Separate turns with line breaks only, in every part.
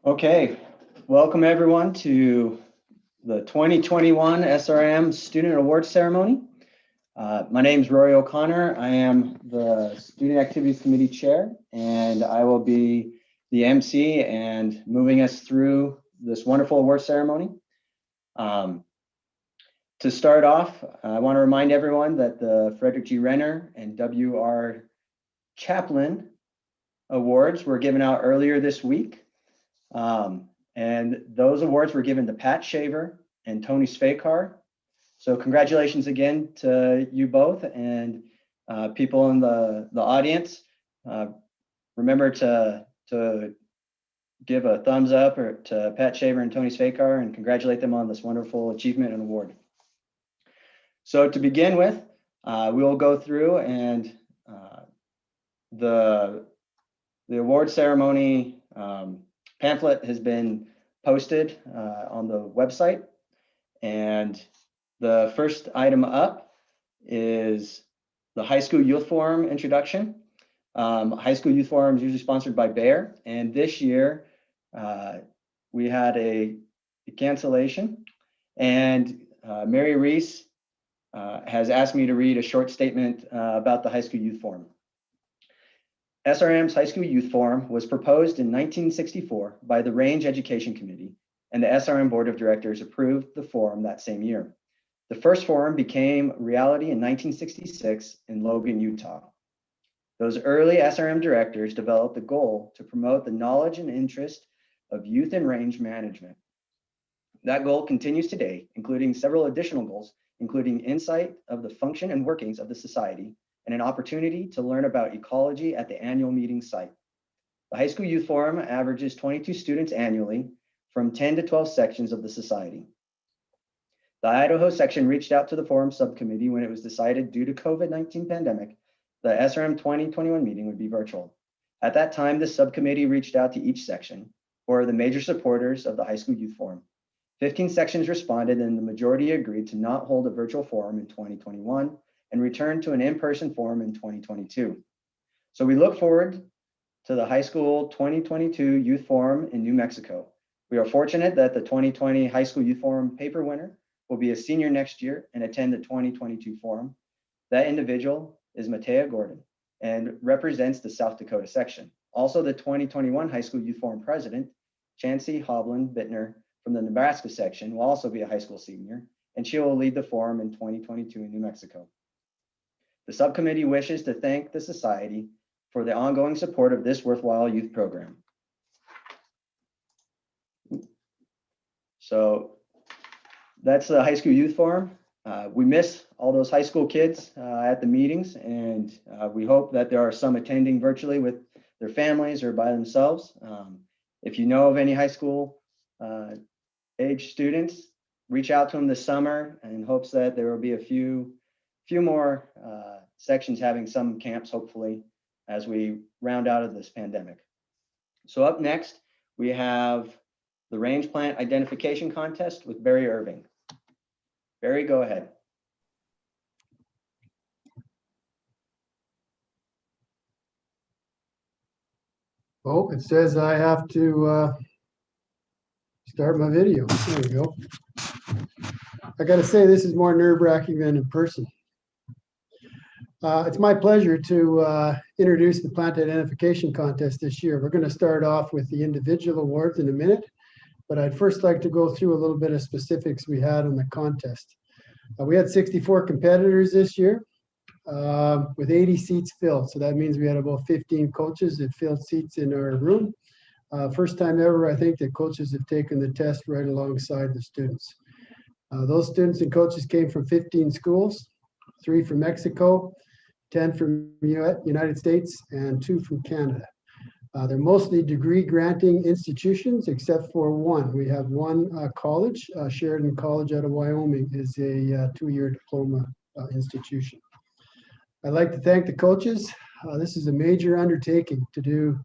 Okay, welcome everyone to the 2021 SRM Student Awards Ceremony. My name is Rory O'Connor. I am the Student Activities Committee Chair, and I will be the MC and moving us through this wonderful award ceremony. To start off, I want to remind everyone that the Frederick G. Renner and W.R. Chaplin Awards were given out earlier this week. And those awards were given to Pat Shaver and Tony Svekar. So congratulations again to you both, and people in the audience. Remember to give a thumbs up to Pat Shaver and Tony Svekar and congratulate them on this wonderful achievement and award. So to begin with, we will go through and the award ceremony pamphlet has been posted on the website, and the first item up is the High School Youth Forum introduction. High School Youth Forum is usually sponsored by Bayer, and this year we had a cancellation, and Mary Reese has asked me to read a short statement about the High School Youth Forum. SRM's High School Youth Forum was proposed in 1964 by the Range Education Committee, and the SRM Board of Directors approved the forum that same year. The first forum became reality in 1966 in Logan, Utah. Those early SRM directors developed a goal to promote the knowledge and interest of youth and range management. That goal continues today, including several additional goals, including insight of the function and workings of the society, and an opportunity to learn about ecology at the annual meeting site. The High School Youth Forum averages 22 students annually from 10 to 12 sections of the society. The Idaho section reached out to the forum subcommittee when it was decided due to COVID-19 pandemic, the SRM 2021 meeting would be virtual. At that time, the subcommittee reached out to each section, who are the major supporters of the High School Youth Forum. 15 sections responded, and the majority agreed to not hold a virtual forum in 2021 and return to an in-person forum in 2022. So we look forward to the High School 2022 Youth Forum in New Mexico. We are fortunate that the 2020 High School Youth Forum paper winner will be a senior next year and attend the 2022 forum. That individual is Matea Gordon and represents the South Dakota section. Also, the 2021 High School Youth Forum president, Chancey Hoblin Bittner from the Nebraska section, will also be a high school senior, and she will lead the forum in 2022 in New Mexico. The subcommittee wishes to thank the society for the ongoing support of this worthwhile youth program. So that's the High School Youth Forum. We miss all those high school kids at the meetings, and we hope that there are some attending virtually with their families or by themselves. If you know of any high school age students, reach out to them this summer in hopes that there will be a few more sections having some camps, hopefully, as we round out of this pandemic. So up next, we have the Range Plant Identification Contest with Barry Irving. Barry, go ahead.
Oh, it says I have to start my video. There we go. I got to say, this is more nerve-wracking than in person. It's my pleasure to introduce the Plant Identification Contest this year. We're going to start off with the individual awards in a minute, but I'd first like to go through a little bit of specifics we had on the contest. We had 64 competitors this year with 80 seats filled. So that means we had about 15 coaches that filled seats in our room. First time ever, I think, that coaches have taken the test right alongside the students. Those students and coaches came from 15 schools, 3 from Mexico, 10 from United States, and 2 from Canada. They're mostly degree granting institutions, except for one. We have one college, Sheridan College out of Wyoming is a 2-year diploma institution. I'd like to thank the coaches. This is a major undertaking to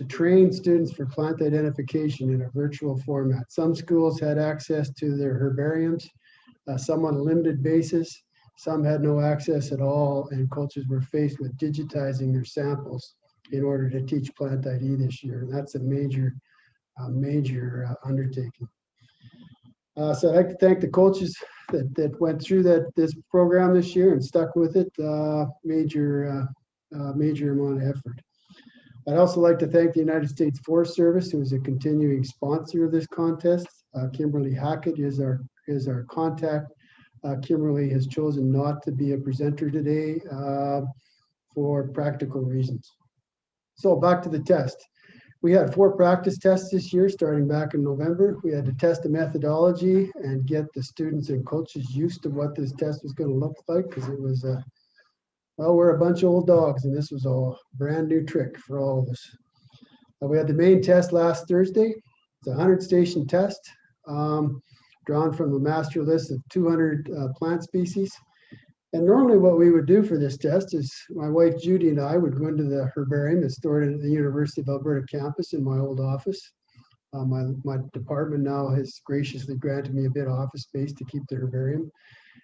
train students for plant identification in a virtual format. Some schools had access to their herbariums, some on a limited basis. Some had no access at all, and coaches were faced with digitizing their samples in order to teach plant ID this year. And that's a major major undertaking. So I'd like to thank the coaches that went through this program this year and stuck with it. Major amount of effort. I'd also like to thank the United States Forest Service, who is a continuing sponsor of this contest. Kimberly Hackett is our contact. Kimberly has chosen not to be a presenter today for practical reasons. So back to the test. We had 4 practice tests this year, starting back in November. We had to test the methodology and get the students and coaches used to what this test was going to look like, because it was well, we're a bunch of old dogs, and this was a brand new trick for all of us. We had the main test last Thursday. It's a 100-station test, drawn from a master list of 200 plant species. And normally what we would do for this test is my wife Judy and I would go into the herbarium that's stored at the University of Alberta campus in my old office. My department now has graciously granted me a bit of office space to keep the herbarium.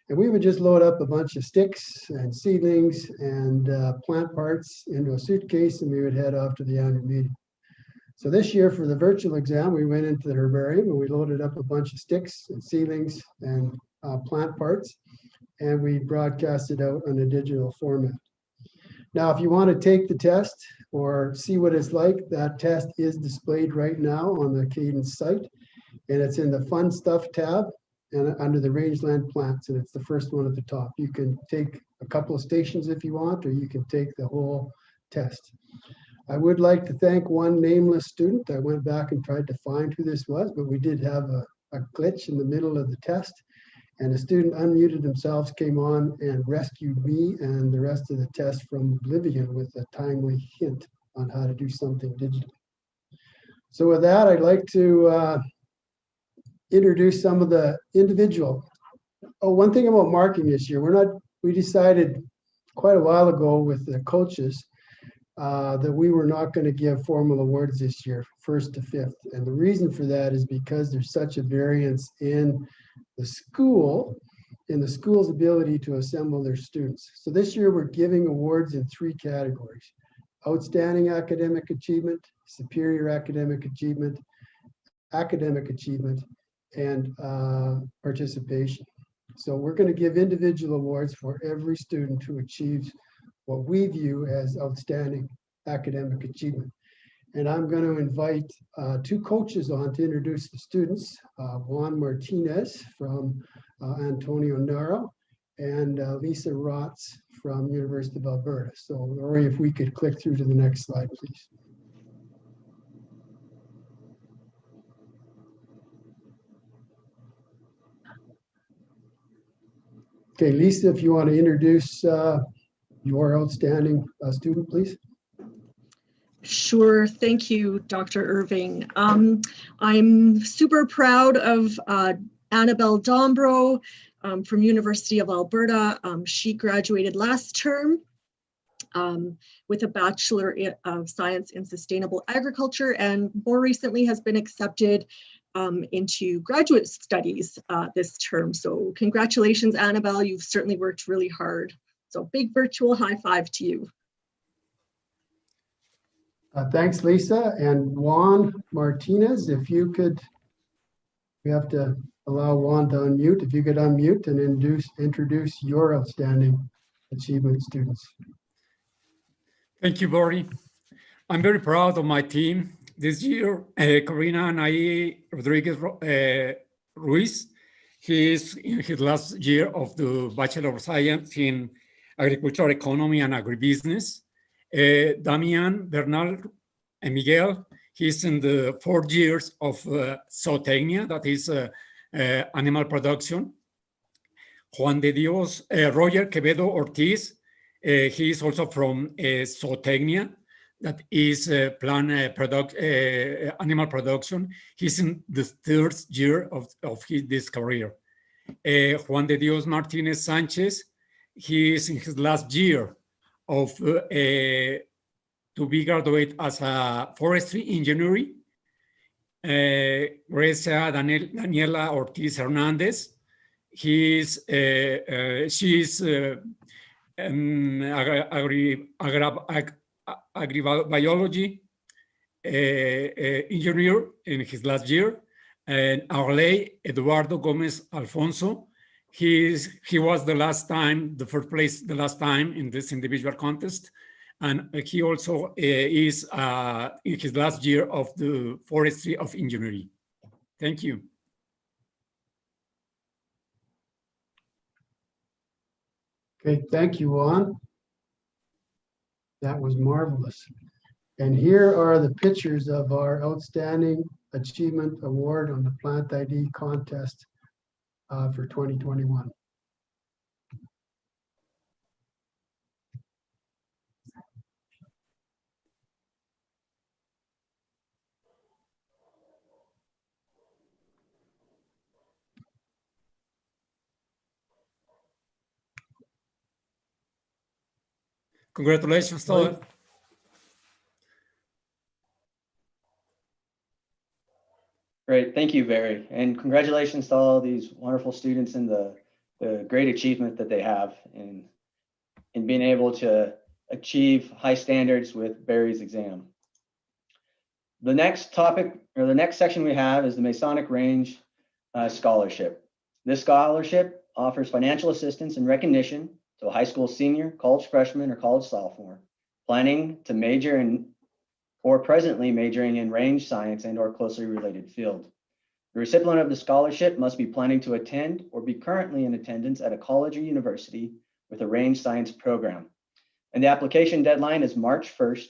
And we would just load up a bunch of sticks and seedlings and plant parts into a suitcase, and we would head off to the annual meeting. So this year for the virtual exam, we went into the herbarium and we loaded up a bunch of sticks and seedlings and plant parts, and we broadcast it out on a digital format. Now, if you want to take the test or see what it's like, that test is displayed right now on the Cadence site, and it's in the Fun Stuff tab and under the Rangeland plants, and it's the first one at the top. You can take a couple of stations if you want, or you can take the whole test. I would like to thank one nameless student. I went back and tried to find who this was, but we did have a glitch in the middle of the test, and a student unmuted themselves, came on and rescued me and the rest of the test from oblivion with a timely hint on how to do something digitally. So with that, I'd like to introduce some of the individual. Oh, one thing about marking this year, we decided quite a while ago with the coaches that we were not going to give formal awards this year, 1st to 5th. And the reason for that is because there's such a variance in the school's ability to assemble their students. So this year we're giving awards in 3 categories: outstanding academic achievement, superior academic achievement, and participation. So we're going to give individual awards for every student who achieves what we view as outstanding academic achievement. And I'm going to invite 2 coaches on to introduce the students, Juan Martinez from Antonio Naro and Lisa Rotz from University of Alberta. So Lori, if we could click through to the next slide, please. Okay, Lisa, if you want to introduce your outstanding student, please.
Sure. Thank you, Dr. Irving. I'm super proud of Annabelle Dombro from University of Alberta. She graduated last term with a Bachelor of Science in Sustainable Agriculture, and more recently has been accepted into graduate studies this term. So congratulations, Annabelle. You've certainly worked really hard. So big virtual high five to you.
Thanks, Lisa. And Juan Martinez, if you could, we have to allow Juan to unmute. If you could unmute and introduce your outstanding achievement students.
Thank you, Bori. I'm very proud of my team. This year, Corina Nay Rodriguez Ruiz, he is in his last year of the Bachelor of Science in Agricultural Economy and Agribusiness. Damian Bernal Miguel, he's in the 4 years of zootechnia, that is animal production. Juan de Dios, Roger Quevedo Ortiz, he is also from zootechnia, that is animal production. He's in the 3rd year of this career. Juan de Dios Martinez Sanchez, he is in his last year of to be graduate as a forestry engineering. Grecia Daniela Ortiz Hernandez, she's agribiology. engineer in his last year, and Arley Eduardo Gomez Alfonso. He was the first place the last time in this individual contest. And he also is in his last year of the Forestry of Engineering. Thank you.
Okay, thank you, Juan. That was marvelous. And here are the pictures of our Outstanding Achievement Award on the Plant ID contest for 2021.
Congratulations, Todd.
Great, thank you, Barry. And congratulations to all these wonderful students and the great achievement that they have in being able to achieve high standards with Barry's exam. The next topic, or the next section we have, is the Masonic Range Scholarship. This scholarship offers financial assistance and recognition to a high school senior, college freshman, or college sophomore planning to major in or presently majoring in range science and or closely related field. The recipient of the scholarship must be planning to attend or be currently in attendance at a college or university with a range science program. And the application deadline is March 1st.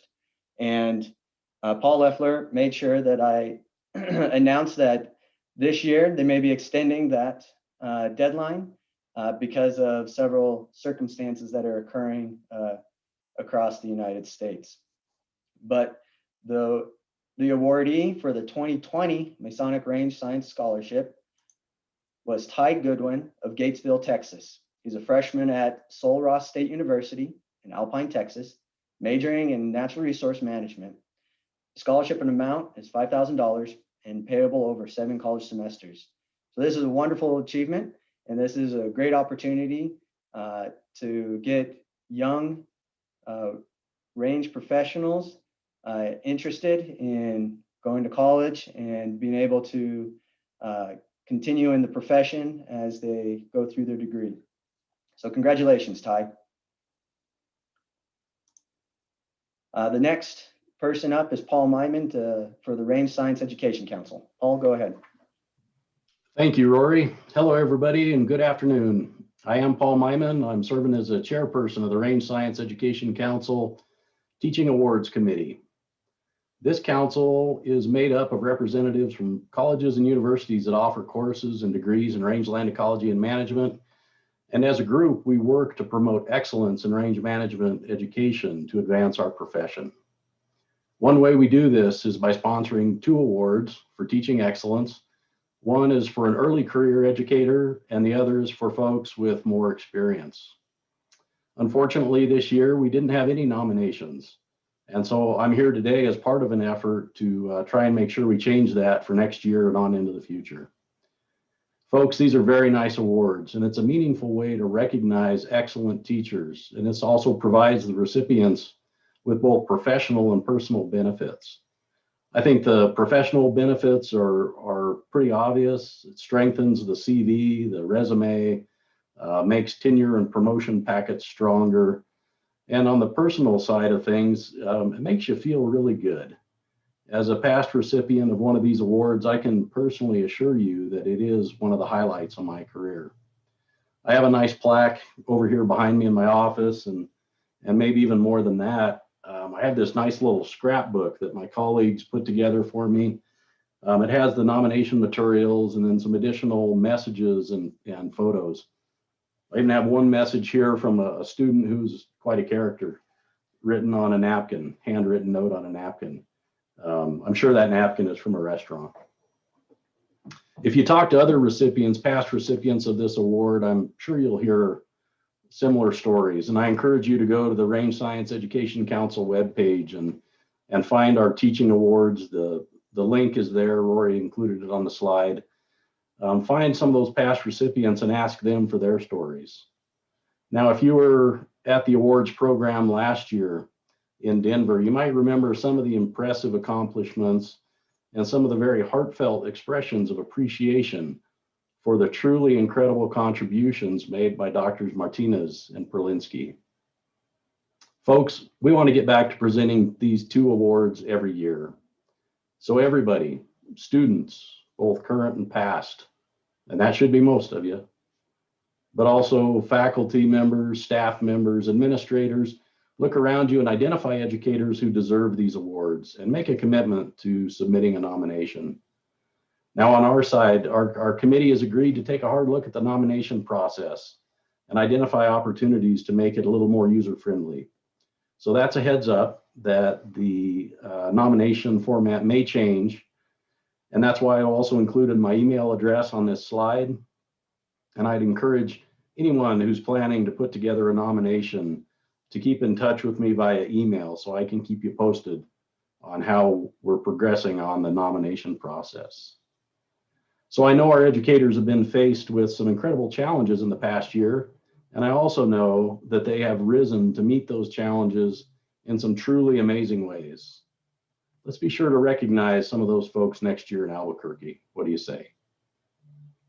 And Paul Leffler made sure that I announced that this year they may be extending that deadline because of several circumstances that are occurring across the United States. But the awardee for the 2020 Masonic Range Science Scholarship was Ty Goodwin of Gatesville, Texas. He's a freshman at Sul Ross State University in Alpine, Texas, majoring in natural resource management. The scholarship amount is $5,000 and payable over 7 college semesters. So this is a wonderful achievement, and this is a great opportunity to get young range professionals interested in going to college and being able to continue in the profession as they go through their degree. So congratulations, Ty. The next person up is Paul Meyman for the Range Science Education Council. Paul, go ahead.
Thank you, Rory. Hello, everybody, and good afternoon. I am Paul Meyman. I'm serving as a chairperson of the Range Science Education Council Teaching Awards Committee. This council is made up of representatives from colleges and universities that offer courses and degrees in rangeland ecology and management. And as a group, we work to promote excellence in range management education to advance our profession. One way we do this is by sponsoring 2 awards for teaching excellence. One is for an early career educator, and the other is for folks with more experience. Unfortunately, this year, we didn't have any nominations. And so I'm here today as part of an effort to try and make sure we change that for next year and on into the future. Folks, these are very nice awards, and it's a meaningful way to recognize excellent teachers. And this also provides the recipients with both professional and personal benefits. I think the professional benefits are pretty obvious. It strengthens the CV, the resume, makes tenure and promotion packets stronger. And on the personal side of things, it makes you feel really good. As a past recipient of one of these awards, I can personally assure you that it is one of the highlights of my career. I have a nice plaque over here behind me in my office, and maybe even more than that, I have this nice little scrapbook that my colleagues put together for me. It has the nomination materials and then some additional messages and photos. I even have one message here from a student who's quite a character, written on a napkin, handwritten note on a napkin. I'm sure that napkin is from a restaurant. If you talk to other recipients, past recipients of this award, I'm sure you'll hear similar stories. And I encourage you to go to the Range Science Education Council webpage and find our teaching awards. The link is there. Rory included it on the slide. Find some of those past recipients and ask them for their stories. Now, if you were at the awards program last year, in Denver, you might remember some of the impressive accomplishments and some of the very heartfelt expressions of appreciation for the truly incredible contributions made by Drs. Martinez and Perlinsky. Folks, we want to get back to presenting these two awards every year. So everybody, students, both current and past, and that should be most of you, but also faculty members, staff members, administrators, look around you and identify educators who deserve these awards and make a commitment to submitting a nomination. Now on our side, our committee has agreed to take a hard look at the nomination process and identify opportunities to make it a little more user-friendly. So that's a heads up that the nomination format may change. And that's why I also included my email address on this slide. And I'd encourage anyone who's planning to put together a nomination to keep in touch with me via email so I can keep you posted on how we're progressing on the nomination process. So I know our educators have been faced with some incredible challenges in the past year, and I also know that they have risen to meet those challenges in some truly amazing ways. Let's be sure to recognize some of those folks next year in Albuquerque. What do you say?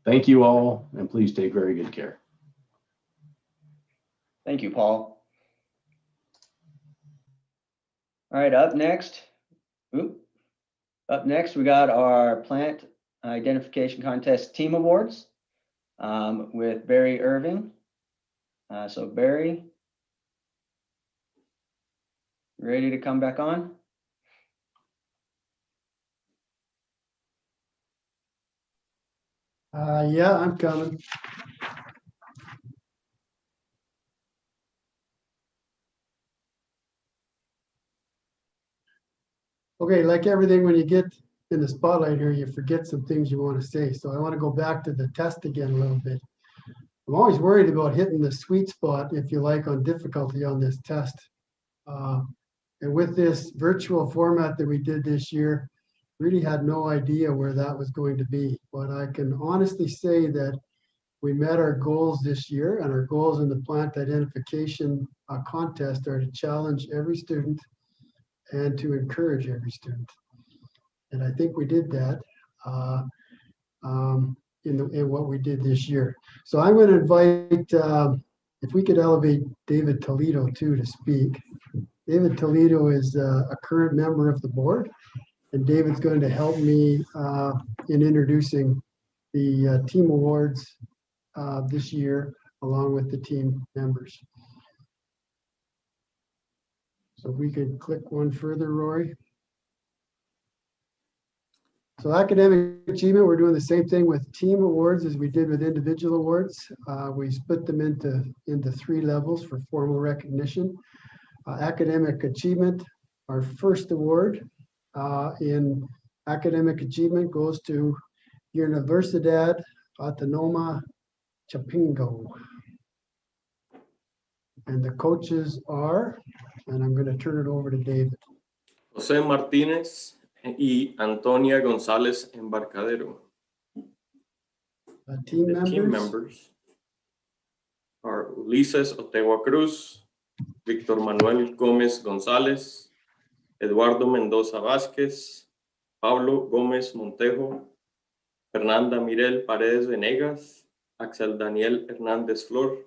Thank you all, and please take very good care.
Thank you, Paul. All right, up next, we got our Plant Identification Contest Team Awards with Barry Irving. So Barry, ready to come back on?
Yeah, I'm coming. Okay, like everything, when you get in the spotlight here, you forget some things you want to say. So I want to go back to the test again a little bit. I'm always worried about hitting the sweet spot, if you like, on difficulty on this test. And with this virtual format that we did this year, really had no idea where that was going to be. But I can honestly say that we met our goals this year, and our goals in the plant identification contest are to challenge every student and to encourage every student. And I think we did that in what we did this year. So I'm going to invite, if we could elevate David Toledo too to speak. David Toledo is a current member of the board, and David's going to help me in introducing the team awards this year, along with the team members. So if we could click one further, Rory. So academic achievement, we're doing the same thing with team awards as we did with individual awards. We split them into 3 levels for formal recognition. Academic achievement, our first award in academic achievement goes to Universidad Autónoma Chapingo. And the coaches are, and I'm going to turn it over to David.
José Martínez y Antonia González Embarcadero.
Team
The team
members.
members are Ulises Otegua Cruz, Víctor Manuel Gómez González, Eduardo Mendoza Vázquez, Pablo Gómez Montejo, Fernanda Mirel Paredes Venegas, Axel Daniel Hernández Flor,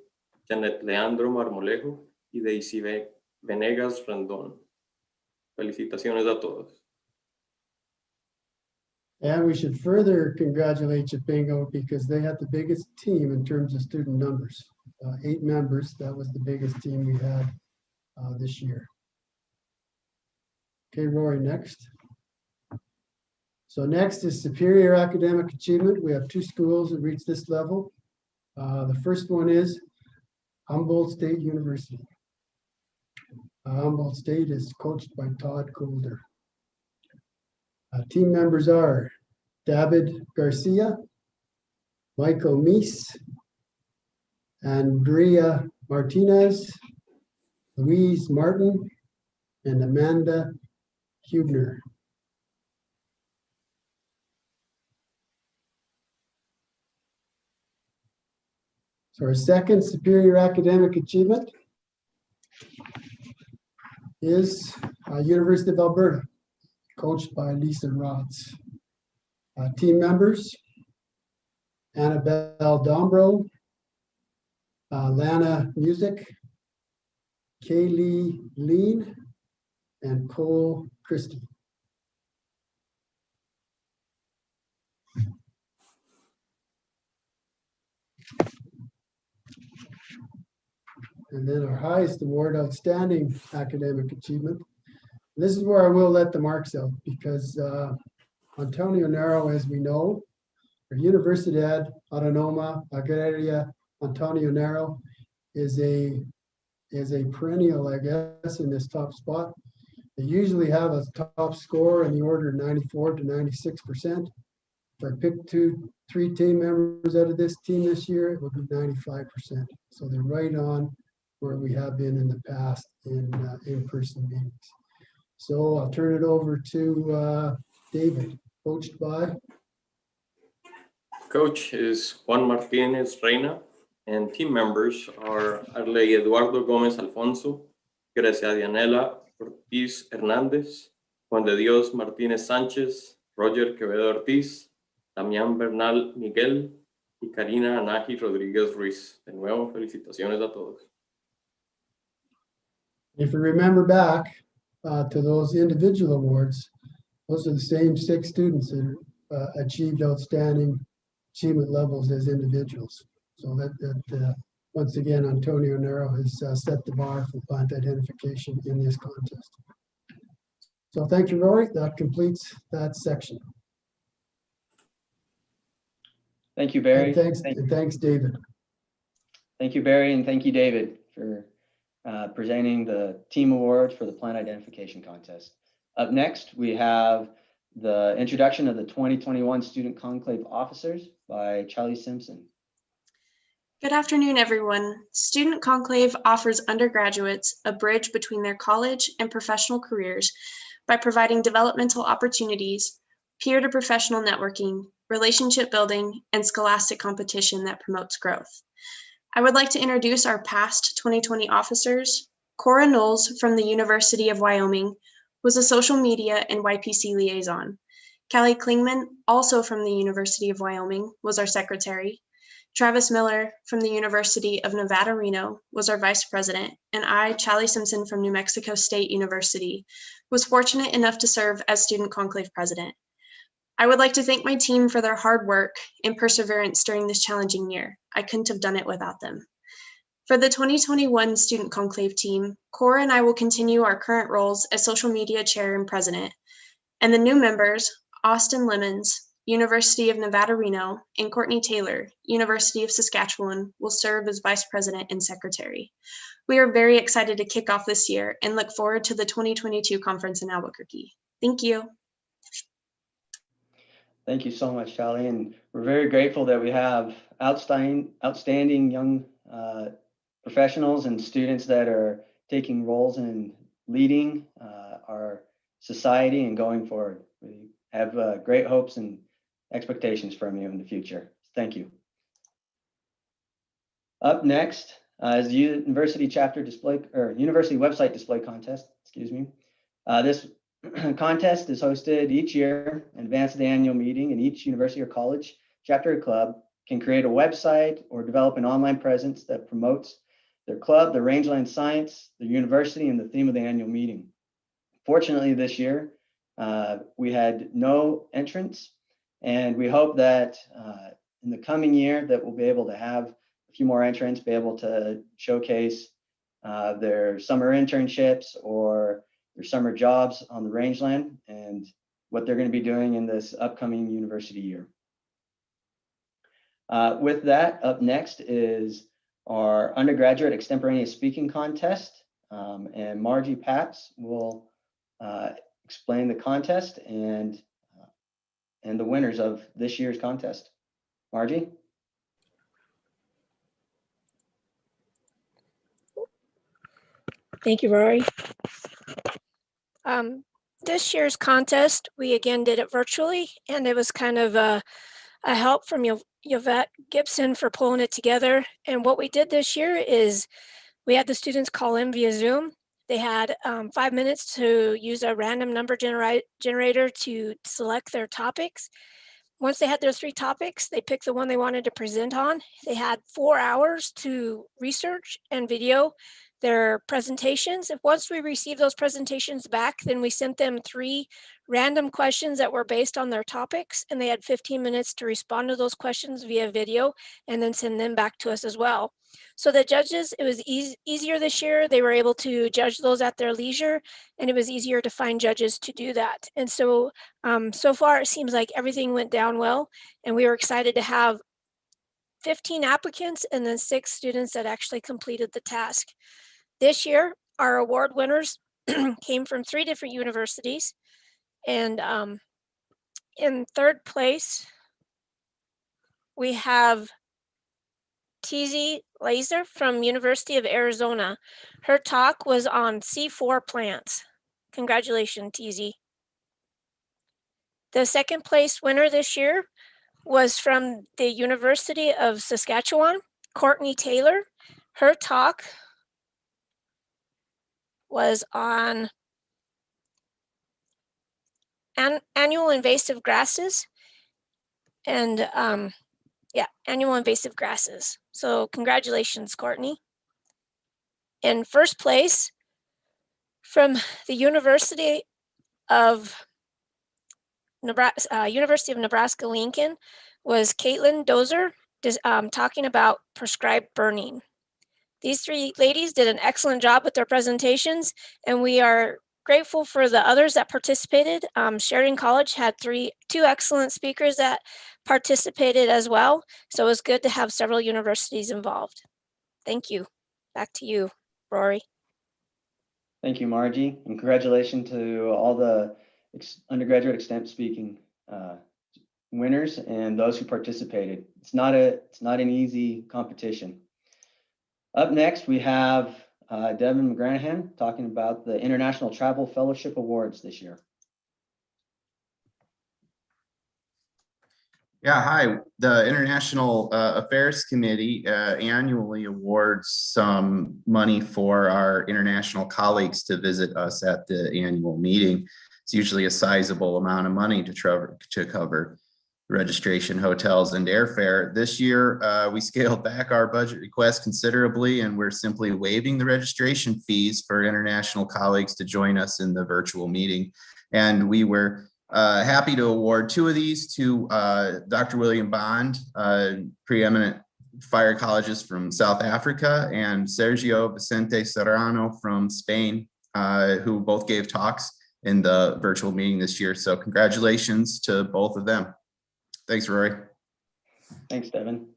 Janet Leandro Marmolejo y Daisy Venegas Rendón. Felicitaciones a todos.
And we should further congratulate Chapingo because they had the biggest team in terms of student numbers. 8 members, that was the biggest team we had this year. Okay, Rory, next. So next is superior academic achievement. We have 2 schools that reach this level. The first one is Humboldt State University. Humboldt State is coached by Todd Coulter. Team members are David Garcia, Michael Meese, Andrea Martinez, Louise Martin, and Amanda Hubner. So our second superior academic achievement is University of Alberta, coached by Lisa Rotz. Team members, Annabelle Dombro, Lana Music, Kaylee Lean, and Cole Christie. And then our highest award, Outstanding Academic Achievement. This is where I will let the marks out because Antonio Nero, as we know, or Universidad Autónoma Agraria Antonio Nero is a perennial, I guess, in this top spot. They usually have a top score in the order of 94 to 96%. If I pick three team members out of this team this year, it will be 95%. So they're right on where we have been in the past in in-person meetings. So I'll turn it over to David, coached by.
Coach is Juan Martinez Reina, and team members are Arley Eduardo Gómez Alfonso, Grecia Dianela Ortiz Hernández, Juan de Dios Martínez Sánchez, Roger Quevedo Ortiz, Damián Bernal Miguel y Karina Anaji Rodríguez Ruiz. De nuevo, felicitaciones a todos.
If you remember back to those individual awards, those are the same 6 students that achieved outstanding achievement levels as individuals. So that once again, Antonio Nero has set the bar for plant identification in this contest. So thank you, Rory. That completes that section.
Thank you, Barry.
And thanks, David.
Thank you, Barry, and thank you, David, for presenting the team award for the plant identification contest. Up next, we have the introduction of the 2021 Student Conclave officers by Charlie Simpson.
Good afternoon, everyone. Student Conclave offers undergraduates a bridge between their college and professional careers by providing developmental opportunities, peer-to-professional networking, relationship building, and scholastic competition that promotes growth. I would like to introduce our past 2020 officers. Cora Knowles from the University of Wyoming was a social media and YPC liaison. Callie Klingman, also from the University of Wyoming, was our secretary. Travis Miller from the University of Nevada, Reno was our vice president, and I, Charlie Simpson from New Mexico State University, was fortunate enough to serve as Student Conclave president. I would like to thank my team for their hard work and perseverance during this challenging year. I couldn't have done it without them. For the 2021 Student Conclave team, Cora and I will continue our current roles as social media chair and president, and the new members, Austin Lemons, University of Nevada, Reno, and Courtney Taylor, University of Saskatchewan, will serve as vice president and secretary. We are very excited to kick off this year and look forward to the 2022 conference in Albuquerque. Thank you.
Thank you so much, Charlie. And we're very grateful that we have outstanding young professionals and students that are taking roles in leading our society and going forward. We have great hopes and expectations from you in the future. Thank you. Up next is the University Chapter Display, or University Website Display Contest, excuse me. This contest is hosted each year in advance of the annual meeting, and each university or college, chapter or club can create a website or develop an online presence that promotes their club, their Rangeland science, their university, and the theme of the annual meeting. Fortunately, this year, we had no entrants, and we hope that in the coming year that we'll be able to have a few more entrants, be able to showcase their summer internships or their summer jobs on the Rangeland and what they're going to be doing in this upcoming university year. With that, up next is our undergraduate extemporaneous speaking contest, and Margie Patz will explain the contest and the winners of this year's contest. Margie?
Thank you, Rory. This year's contest, we again did it virtually, and it was kind of a help from Yvette Gibson for pulling it together. And what we did this year is we had the students call in via Zoom. They had 5 minutes to use a random number generator to select their topics. Once they had their 3 topics, they picked the one they wanted to present on. They had 4 hours to research and video their presentations. Once we received those presentations back, then we sent them 3 random questions that were based on their topics, and they had 15 minutes to respond to those questions via video and then send them back to us as well. So the judges, it was easier this year. They were able to judge those at their leisure, and it was easier to find judges to do that. And so, so far, it seems like everything went down well, and we were excited to have 15 applicants and then 6 students that actually completed the task. This year, our award winners came from 3 different universities. And in 3rd place, we have TZ Laser from University of Arizona. Her talk was on C4 plants. Congratulations, TZ. The 2nd place winner this year was from the University of Saskatchewan, Courtney Taylor. Her talk was on annual invasive grasses and annual invasive grasses. So congratulations, Courtney. In 1st place from the University of Nebraska-Lincoln was Caitlin Dozer, talking about prescribed burning. These 3 ladies did an excellent job with their presentations, and we are grateful for the others that participated. Sheridan College had 2 excellent speakers that participated as well. So it was good to have several universities involved. Thank you. Back to you, Rory.
Thank you, Margie, and congratulations to all the undergraduate extemp speaking winners and those who participated. It's not an easy competition. Up next, we have Devin McGranahan talking about the International Travel Fellowship Awards this year.
Yeah, hi. The International Affairs Committee annually awards some money for our international colleagues to visit us at the annual meeting. It's usually a sizable amount of money to cover registration, hotels, and airfare. This year, we scaled back our budget request considerably, and we're simply waiving the registration fees for international colleagues to join us in the virtual meeting. And we were happy to award 2 of these to Dr. William Bond, preeminent fire ecologist from South Africa, and Sergio Vicente Serrano from Spain, who both gave talks in the virtual meeting this year. So congratulations to both of them. Thanks, Rory.
Thanks, Devin.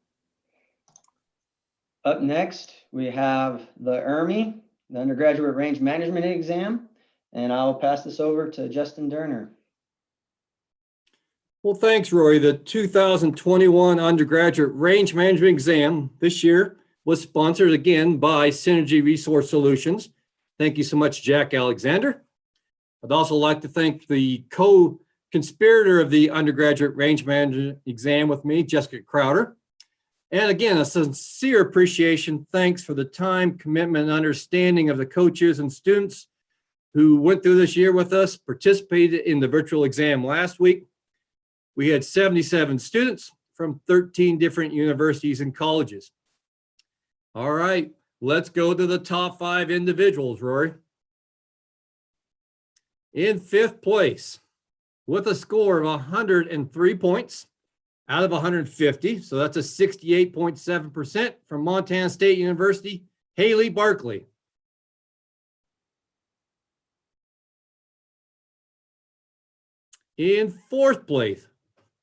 Up next, we have the Ermey, the Undergraduate Range Management Exam, and I'll pass this over to Justin Derner.
Well, thanks, Rory. The 2021 Undergraduate Range Management Exam this year was sponsored again by Synergy Resource Solutions. Thank you so much, Jack Alexander. I'd also like to thank the co-conspirator of the Undergraduate Range Management Exam with me, Jessica Crowder. And again, a sincere appreciation. Thanks for the time, commitment, and understanding of the coaches and students who went through this year with us, participated in the virtual exam last week. We had 77 students from 13 different universities and colleges. All right, let's go to the top 5 individuals, Rory. In 5th place, with a score of 103 points out of 150, so that's a 68.7% from Montana State University, Haley Barkley. In 4th place,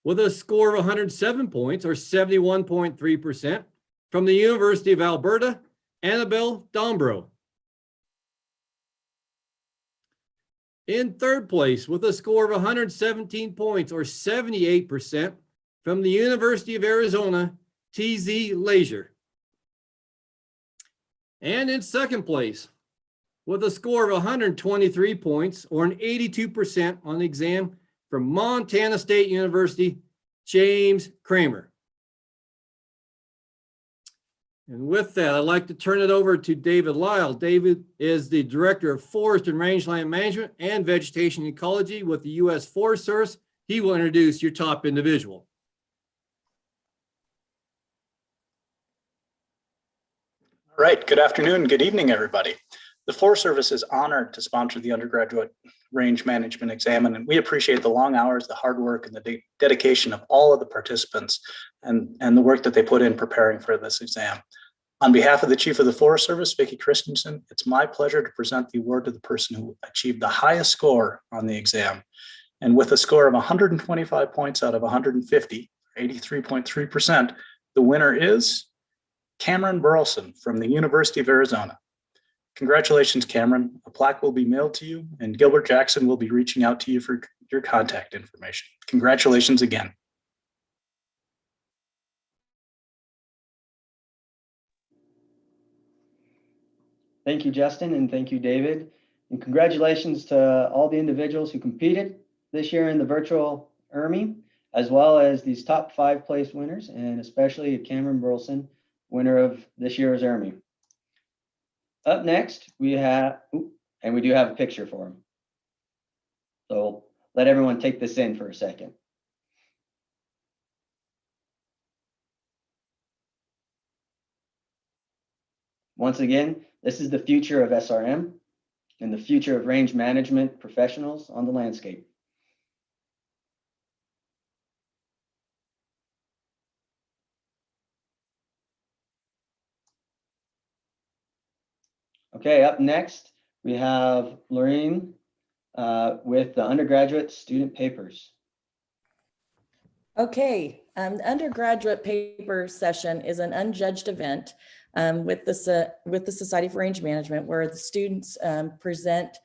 with a score of 107 points, or 71.3%, from the University of Alberta, Annabelle Dombrow. In 3rd place, with a score of 117 points, or 78%, from the University of Arizona, TZ Laser. And in 2nd place, with a score of 123 points, or an 82% on the exam, from Montana State University, James Kramer. And with that, I'd like to turn it over to David Lyle. David is the Director of Forest and Rangeland Management and Vegetation Ecology with the U.S. Forest Service. He will introduce your top individual.
All right, good afternoon, good evening, everybody. The Forest Service is honored to sponsor the undergraduate range management exam, and we appreciate the long hours, the hard work, and the dedication of all of the participants and the work that they put in preparing for this exam. On behalf of the Chief of the Forest Service, Vicki Christensen, it's my pleasure to present the award to the person who achieved the highest score on the exam. And with a score of 125 points out of 150, 83.3%, the winner is Cameron Burleson from the University of Arizona. Congratulations, Cameron. A plaque will be mailed to you, and Gilbert Jackson will be reaching out to you for your contact information. Congratulations again.
Thank you, Justin, and thank you, David. And congratulations to all the individuals who competed this year in the virtual Ermey, as well as these top 5 place winners, and especially Cameron Burleson, winner of this year's Ermey. Up next, we have, and we do have a picture for him. So let everyone take this in for a second. Once again, this is the future of SRM and the future of range management professionals on the landscape. Okay, up next, we have Lorraine with the undergraduate student papers.
Okay, the undergraduate paper session is an unjudged event with the Society for Range Management, where the students present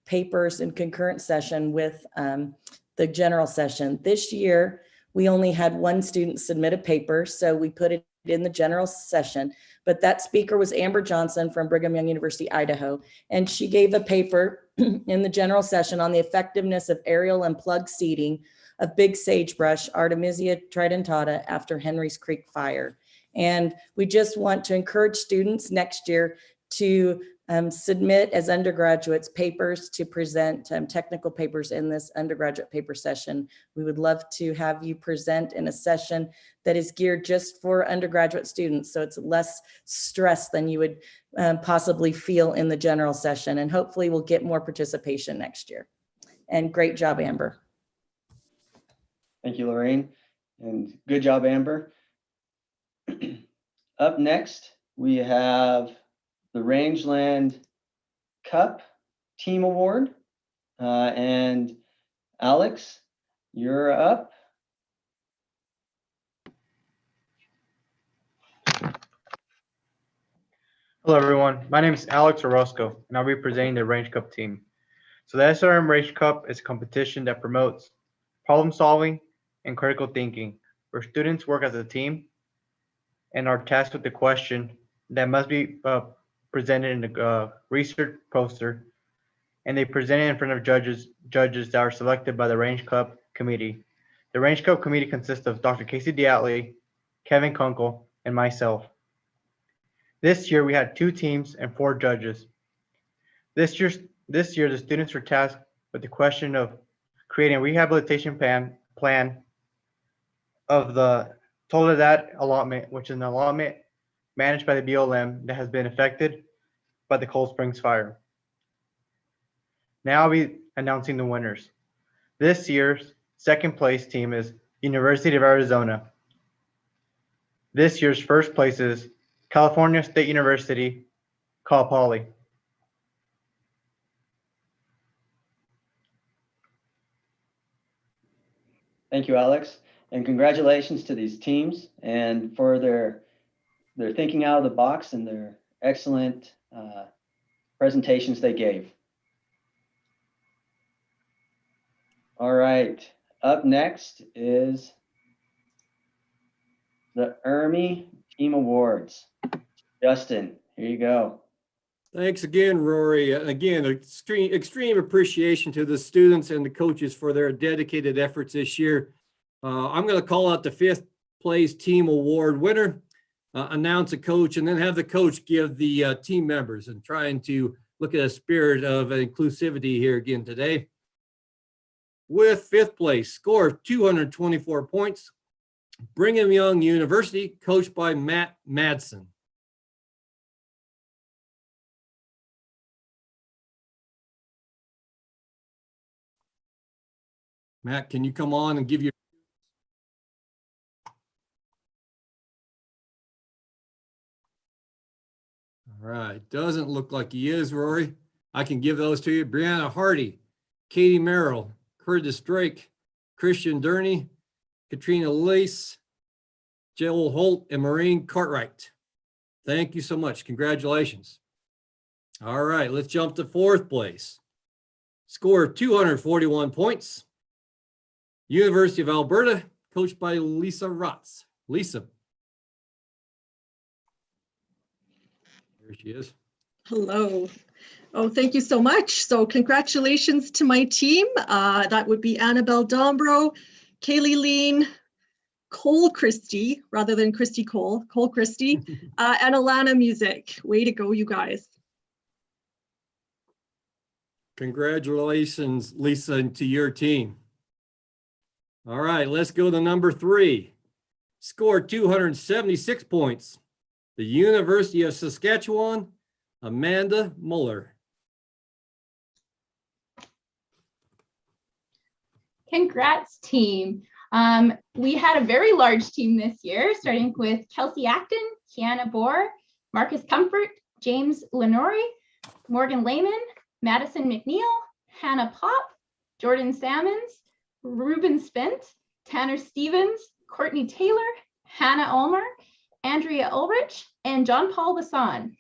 papers in concurrent session with the general session. This year, we only had one student submit a paper, so we put it in the general session, but that speaker was Amber Johnson from Brigham Young University, Idaho, and she gave a paper in the general session on the effectiveness of aerial and plug seeding of big sagebrush, Artemisia tridentata, after Henry's Creek fire. And we just want to encourage students next year to submit as undergraduates papers to present technical papers in this undergraduate paper session. We would love to have you present in a session that is geared just for undergraduate students, so it's less stress than you would possibly feel in the general session, and hopefully we'll get more participation next year. And great job, Amber.
Thank you, Lorraine, and good job, Amber. Up next, we have the Rangeland Cup Team Award. And Alex, you're up.
Hello, everyone. My name is Alex Orozco, and I'll be presenting the Range Cup team. So the SRM Range Cup is a competition that promotes problem solving and critical thinking, where students work as a team and are tasked with the question that must be presented in the research poster, and they present it in front of judges that are selected by the Range Cup committee. The Range Cup committee consists of Dr. Casey Diatley, Kevin Kunkel, and myself. This year we had 2 teams and 4 judges. This year the students were tasked with the question of creating a rehabilitation plan of the Soledad allotment, which is an allotment managed by the BLM that has been affected by the Cold Springs fire. Now I'll be announcing the winners. This year's second place team is University of Arizona. This year's first place is California State University, Cal Poly.
Thank you, Alex, and congratulations to these teams and for their thinking out of the box and their excellent presentations they gave. All right, up next is the Ermey Team Awards. Justin, here you go.
Thanks again, Rory. Again, extreme appreciation to the students and the coaches for their dedicated efforts this year. I'm going to call out the 5th place team award winner. announce a coach and then have the coach give the team members, and trying to look at a spirit of inclusivity here again today. With fifth place, score of 224 points, Brigham Young University, coached by Matt Madsen. Matt, can you come on and give your... All right, doesn't look like he is, Rory. I can give those to you. Brianna Hardy, Katie Merrill, Curtis Drake, Christian Durney, Katrina Lace, Joel Holt, and Maureen Cartwright. Thank you so much. Congratulations. All right, let's jump to fourth place. Score of 241 points. University of Alberta, coached by Lisa Rotz. Lisa. There she is.
Hello. Oh, thank you so much. So congratulations to my team. That would be Annabelle Dombro, Kaylee Lean, Cole Christie, rather than Christy Cole Christie, and Alana Music. Way to go, you guys.
Congratulations, Lisa, and to your team. All right, let's go to number 3. Scored 276 points. The University of Saskatchewan, Amanda Muller.
Congrats, team. We had a very large team this year, starting with Kelsey Acton, Kiana Bohr, Marcus Comfort, James Lenore, Morgan Lehman, Madison McNeil, Hannah Pop, Jordan Salmons, Ruben Spence, Tanner Stevens, Courtney Taylor, Hannah Ulmer, Andrea Ulrich, and John Paul Lasson.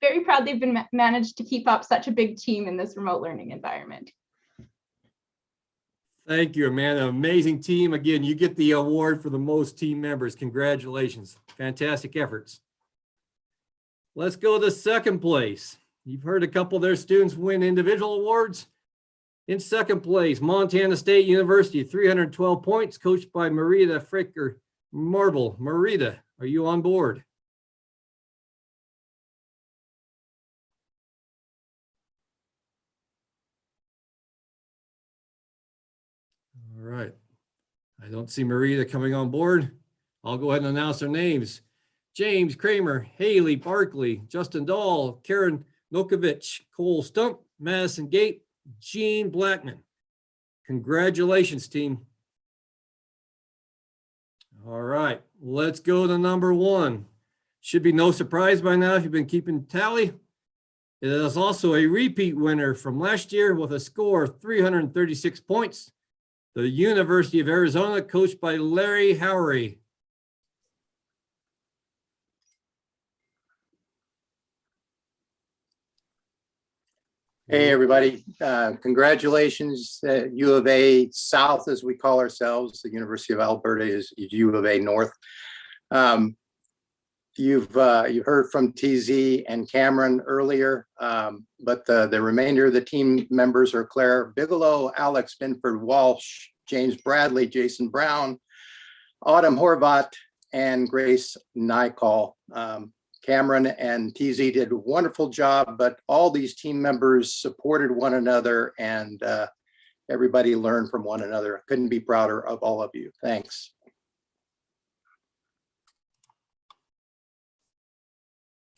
Very proud they've been managed to keep up such a big team in this remote learning environment.
Thank you, Amanda. Amazing team. Again, you get the award for the most team members. Congratulations. Fantastic efforts. Let's go to second place. You've heard a couple of their students win individual awards. In second place, Montana State University, 312 points, coached by Marita Fricker Marble. Marita, are you on board? All right. I don't see Marita coming on board. I'll go ahead and announce their names. James Kramer, Haley Barkley, Justin Dahl, Karen Nokovich, Cole Stump, Madison Gate, Gene Blackman. Congratulations, team. All right, let's go to number 1. Should be no surprise by now if you've been keeping tally. It is also a repeat winner from last year with a score of 336 points. The University of Arizona, coached by Larry Howery.
Hey, everybody. Congratulations, U of A South, as we call ourselves. The University of Alberta is U of A North. You've heard from TZ and Cameron earlier, but the remainder of the team members are Claire Bigelow, Alex Binford Walsh, James Bradley, Jason Brown, Autumn Horvat, and Grace Nycall. Cameron and TZ did a wonderful job, but all these team members supported one another, and everybody learned from one another. Couldn't be prouder of all of you. Thanks.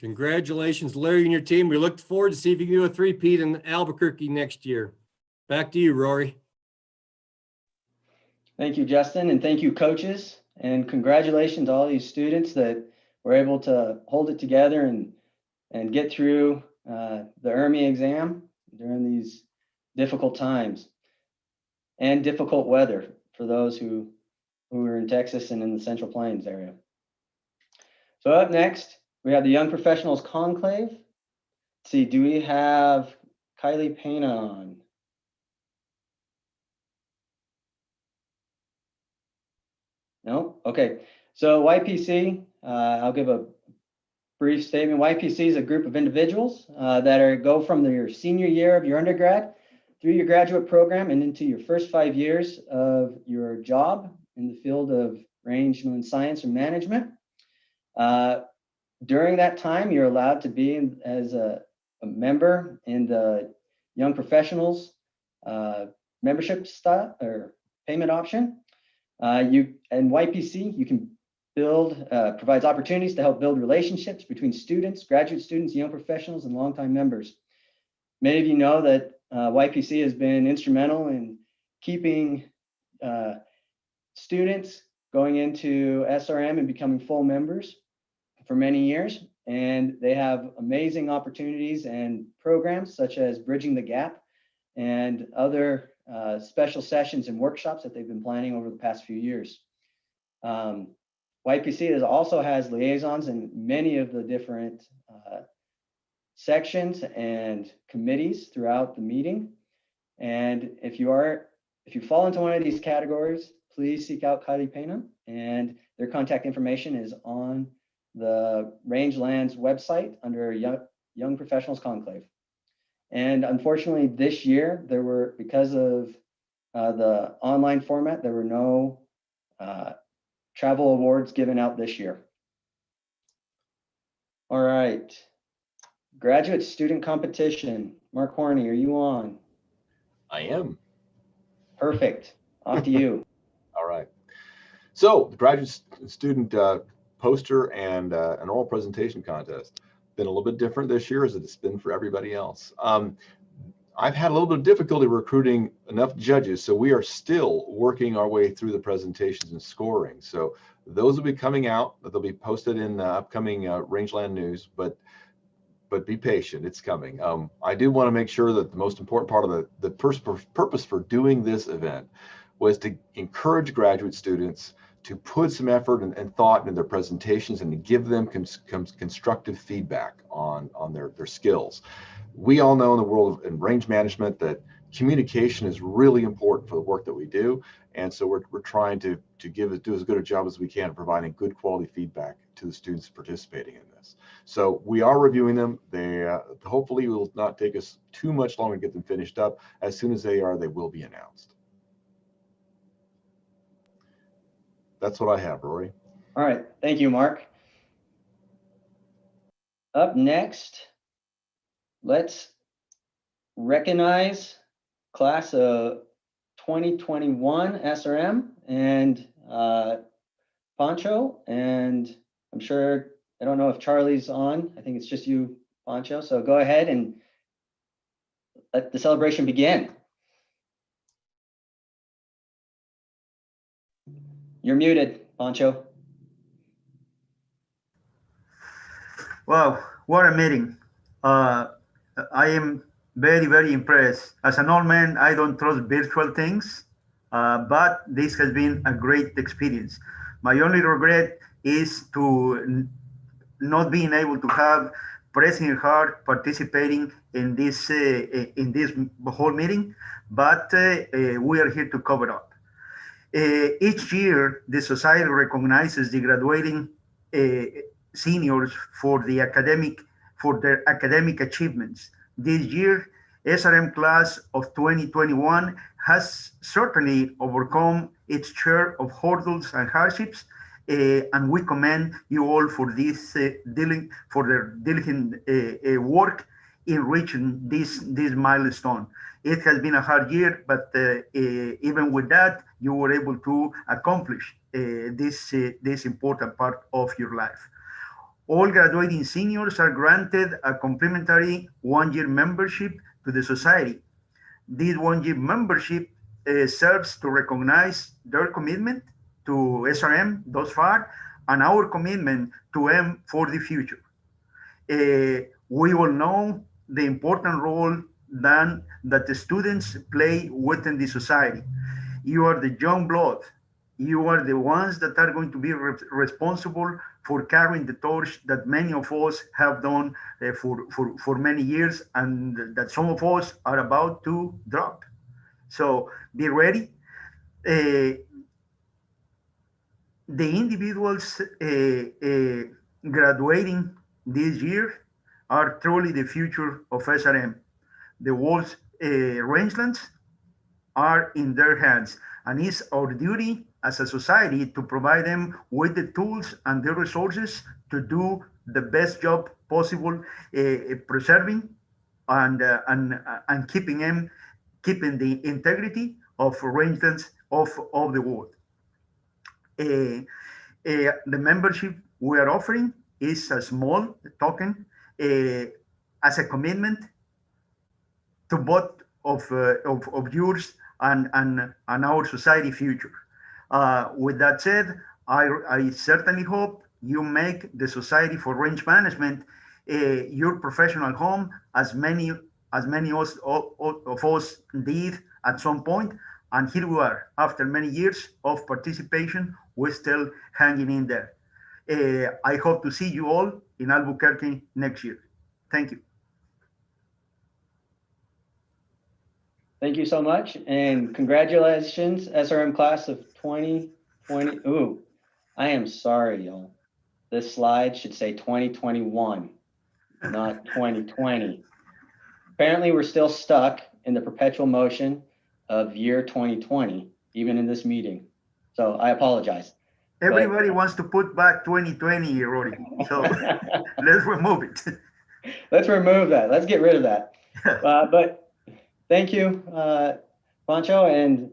Congratulations, Larry and your team. We look forward to see if you can do a three-peat in Albuquerque next year. Back to you, Rory.
Thank you, Justin, and thank you, coaches, and congratulations to all these students that were able to hold it together and get through the Ermey exam during these difficult times and difficult weather for those who are in Texas and in the Central Plains area. So up next, we have the Young Professionals Conclave. Let's see, do we have Kylie Payne on? No? Okay. So YPC, I'll give a brief statement. YPC is a group of individuals that go from your senior year of your undergrad through your graduate program and into your first 5 years of your job in the field of rangeland science or management. During that time, you're allowed to be as a member in the Young Professionals membership style or payment option. And YPC, you can provides opportunities to help build relationships between students, graduate students, young professionals, and longtime members. Many of you know that YPC has been instrumental in keeping students going into SRM and becoming full members for many years. And they have amazing opportunities and programs such as Bridging the Gap and other special sessions and workshops that they've been planning over the past few years. YPC also has liaisons in many of the different sections and committees throughout the meeting. And if you fall into one of these categories, please seek out Kylie Pena, and their contact information is on the Rangeland's website under Young Professionals Conclave. And unfortunately, this year, because of the online format, there were no travel awards given out this year. All right. Graduate student competition. Mark Horney, are you on?
I am.
Perfect. Off to you.
All right. So the graduate student poster and an oral presentation contest. Been a little bit different this year as it's been for everybody else. I've had a little bit of difficulty recruiting enough judges, so we are still working our way through the presentations and scoring. So those will be coming out. They'll be posted in upcoming Rangeland news, but be patient, it's coming. I do want to make sure that the most important part of the purpose for doing this event was to encourage graduate students to put some effort and thought into their presentations and to give them constructive feedback on their skills. We all know in the world of range management that communication is really important for the work that we do. And so we're trying to do as good a job as we can providing good quality feedback to the students participating in this. So we are reviewing them. They hopefully will not take us too much longer to get them finished up. As soon as they are, they will be announced. That's what I have, Rory.
All right, thank you, Mark. Up next, let's recognize class of 2021 SRM and Pancho. And I'm sure, I don't know if Charlie's on. I think it's just you, Pancho. So go ahead and let the celebration begin. You're muted, Pancho.
Wow, what a meeting. I am very, very impressed. As an old man, I don't trust virtual things, but this has been a great experience. My only regret is to not being able to have President Hart participating in this whole meeting, but we are here to cover up. Each year, the society recognizes the graduating seniors for their academic achievements. This year, SRM class of 2021 has certainly overcome its share of hurdles and hardships, and we commend you all for this their diligent work in reaching this milestone. It has been a hard year, but even with that, you were able to accomplish this important part of your life. All graduating seniors are granted a complimentary one-year membership to the society. This one-year membership serves to recognize their commitment to SRM thus far and our commitment to them for the future. We all know the important role that the students play within the society. You are the young blood. You are the ones that are going to be responsible for carrying the torch that many of us have done for many years, and that some of us are about to drop. So be ready. The individuals graduating this year are truly the future of SRM. The world's rangelands are in their hands. And it's our duty as a society to provide them with the tools and the resources to do the best job possible, preserving and keeping the integrity of rangelands of the world. The membership we are offering is a small token as a commitment to both of yours and our society future. With that said, I certainly hope you make the Society for Range Management your professional home, as many of us did at some point. And here we are, after many years of participation, we're still hanging in there. I hope to see you all in Albuquerque next year. Thank you.
Thank you so much, and congratulations, SRM class of 2020. Ooh, I am sorry, y'all. This slide should say 2021, not 2020. Apparently, we're still stuck in the perpetual motion of year 2020, even in this meeting. So I apologize.
Everybody wants to put back 2020, Rory. So let's remove it.
Let's remove that. Let's get rid of that. But thank you, Pancho, and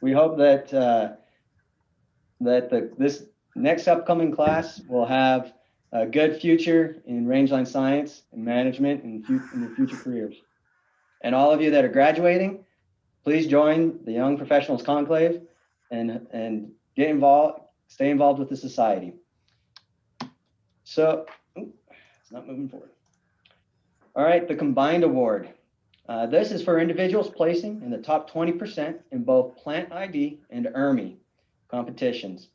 we hope that this next upcoming class will have a good future in rangeland science and management and in their future careers. And all of you that are graduating, please join the Young Professionals Conclave and get involved, stay involved with the society. So, it's not moving forward. All right, the Combined Award. This is for individuals placing in the top 20% in both Plant ID and Ermey competitions.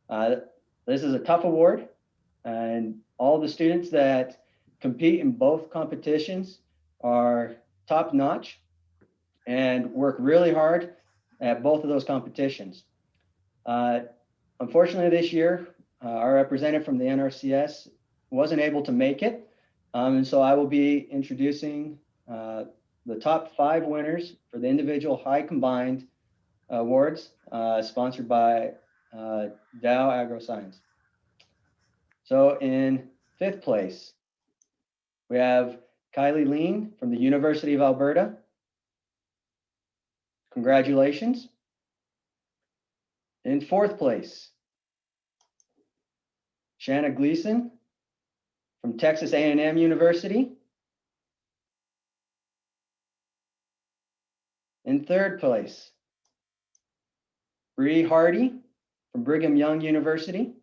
This is a tough award, and all the students that compete in both competitions are top notch and work really hard at both of those competitions. Unfortunately, this year, our representative from the NRCS wasn't able to make it, and so I will be introducing the top 5 winners for the individual high combined awards, sponsored by Dow AgroScience. So in 5th place, we have Kylie Lean from the University of Alberta. Congratulations. In 4th place, Shanna Gleason from Texas A&M University. In 3rd place, Bree Hardy from Brigham Young University.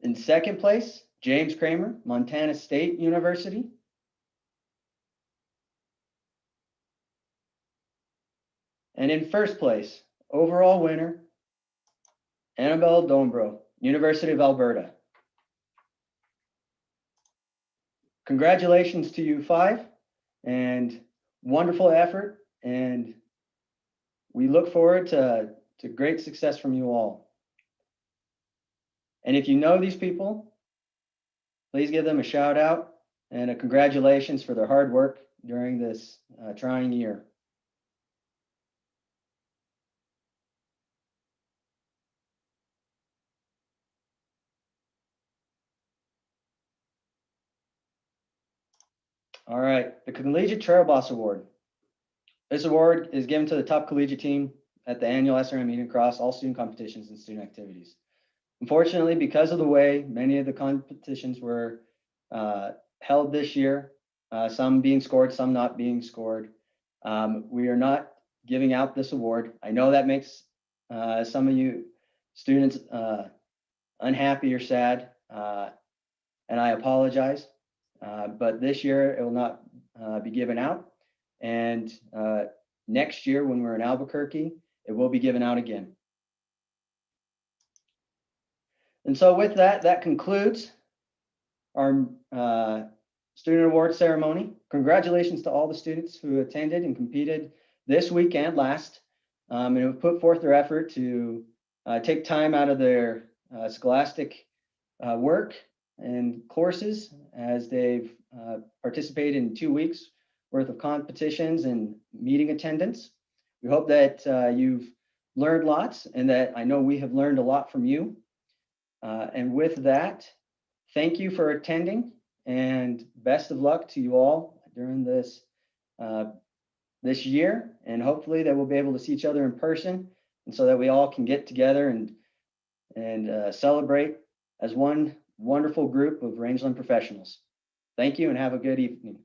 In 2nd place, James Kramer, Montana State University. And in 1st place, overall winner, Annabelle Dombro, University of Alberta. Congratulations to you 5, and wonderful effort, and we look forward to great success from you all. And if you know these people, please give them a shout out and a congratulations for their hard work during this trying year. All right, the Collegiate Trail Boss Award. This award is given to the top collegiate team at the annual SRM meeting across all student competitions and student activities. Unfortunately, because of the way many of the competitions were held this year, some being scored, some not being scored, we are not giving out this award. I know that makes some of you students unhappy or sad, and I apologize. But this year it will not be given out, and next year when we're in Albuquerque, it will be given out again. And so with that, that concludes our student award ceremony. Congratulations to all the students who attended and competed this week and last, and have put forth their effort to take time out of their scholastic work and courses as they've participated in 2 weeks worth of competitions and meeting attendance. We hope that you've learned lots and that I know we have learned a lot from you. And with that, thank you for attending and best of luck to you all during this this year. And hopefully that we'll be able to see each other in person, and so that we all can get together and celebrate as one wonderful group of Rangeland professionals. Thank you and have a good evening.